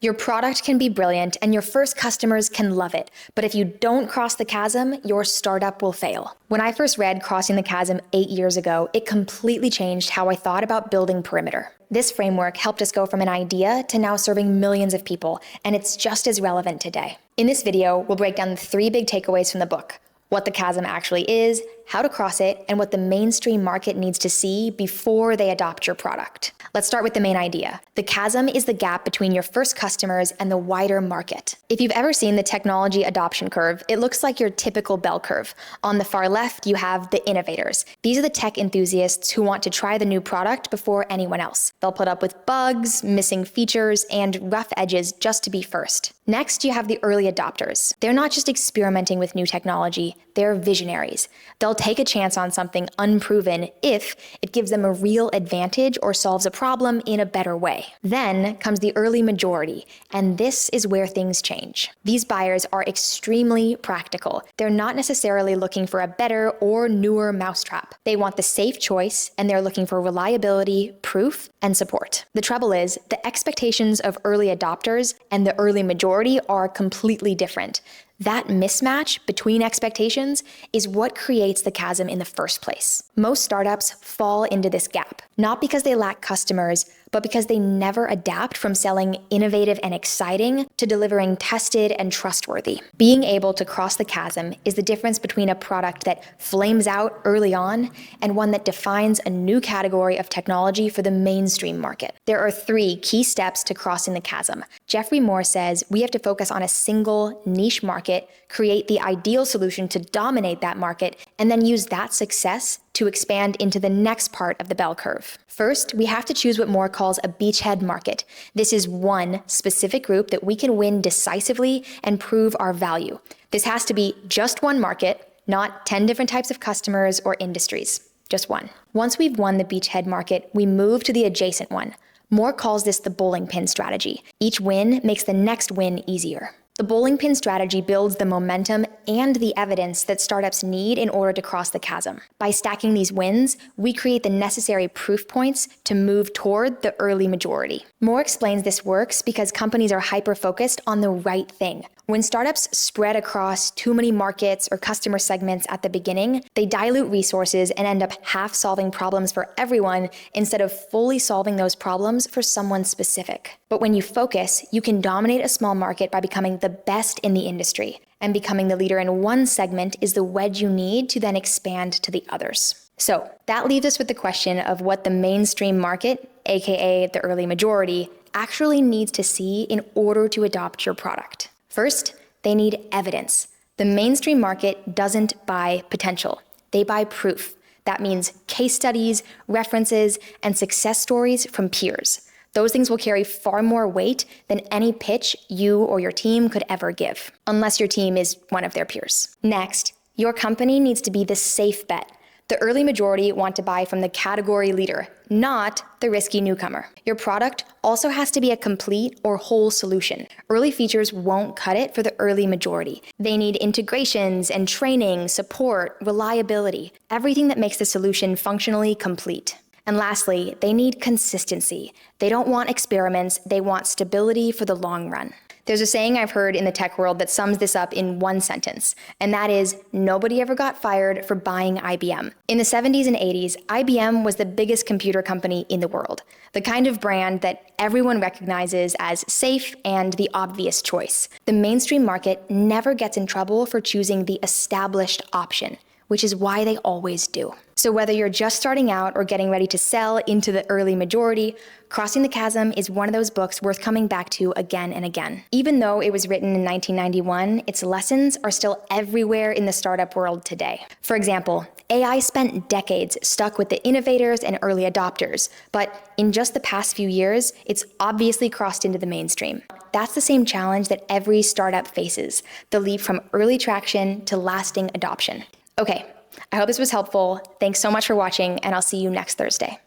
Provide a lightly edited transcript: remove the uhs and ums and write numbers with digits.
Your product can be brilliant and your first customers can love it, but if you don't cross the chasm, your startup will fail. When I first read Crossing the Chasm 8 years ago, it completely changed how I thought about building Perimeter. This framework helped us go from an idea to now serving millions of people, and it's just as relevant today. In this video, we'll break down the 3 big takeaways from the book: what the chasm actually is, how to cross it, and what the mainstream market needs to see before they adopt your product. Let's start with the main idea. The chasm is the gap between your first customers and the wider market. If you've ever seen the technology adoption curve, it looks like your typical bell curve. On the far left, you have the innovators. These are the tech enthusiasts who want to try the new product before anyone else. They'll put up with bugs, missing features, and rough edges just to be first. Next, you have the early adopters. They're not just experimenting with new technology, they're visionaries. They'll take a chance on something unproven if it gives them a real advantage or solves a problem in a better way. Then comes the early majority, and this is where things change. These buyers are extremely practical. They're not necessarily looking for a better or newer mousetrap. They want the safe choice, and they're looking for reliability, proof, and support. The trouble is, the expectations of early adopters and the early majority are completely different. That mismatch between expectations is what creates the chasm in the first place. Most startups fall into this gap, not because they lack customers, but because they never adapt from selling innovative and exciting to delivering tested and trustworthy. Being able to cross the chasm is the difference between a product that flames out early on and one that defines a new category of technology for the mainstream market. There are 3 key steps to crossing the chasm. Geoffrey Moore says we have to focus on a single niche market, create the ideal solution to dominate that market, and then use that success to expand into the next part of the bell curve. First, we have to choose what Moore calls a beachhead market. This is one specific group that we can win decisively and prove our value. This has to be just one market, not 10 different types of customers or industries, just one. Once we've won the beachhead market, we move to the adjacent one. Moore calls this the bowling pin strategy. Each win makes the next win easier. The bowling pin strategy builds the momentum and the evidence that startups need in order to cross the chasm. By stacking these wins, we create the necessary proof points to move toward the early majority. Moore explains this works because companies are hyper-focused on the right thing. When startups spread across too many markets or customer segments at the beginning, they dilute resources and end up half solving problems for everyone instead of fully solving those problems for someone specific. But when you focus, you can dominate a small market by becoming the best in the industry. And becoming the leader in one segment is the wedge you need to then expand to the others. So that leaves us with the question of what the mainstream market, aka the early majority, actually needs to see in order to adopt your product. First, they need evidence. The mainstream market doesn't buy potential. They buy proof. That means case studies, references, and success stories from peers. Those things will carry far more weight than any pitch you or your team could ever give, unless your team is one of their peers. Next, your company needs to be the safe bet. The early majority want to buy from the category leader, not the risky newcomer. Your product also has to be a complete or whole solution. Early features won't cut it for the early majority. They need integrations and training, support, reliability, everything that makes the solution functionally complete. And lastly, they need consistency. They don't want experiments, they want stability for the long run. There's a saying I've heard in the tech world that sums this up in one sentence, and that is, nobody ever got fired for buying IBM. In the 70s and 80s, IBM was the biggest computer company in the world, the kind of brand that everyone recognizes as safe and the obvious choice. The mainstream market never gets in trouble for choosing the established option, which is why they always do. So whether you're just starting out or getting ready to sell into the early majority, Crossing the Chasm is one of those books worth coming back to again and again. Even though it was written in 1991, its lessons are still everywhere in the startup world today. For example, AI spent decades stuck with the innovators and early adopters, but in just the past few years, it's obviously crossed into the mainstream. That's the same challenge that every startup faces, the leap from early traction to lasting adoption. Okay, I hope this was helpful. Thanks so much for watching, and I'll see you next Thursday.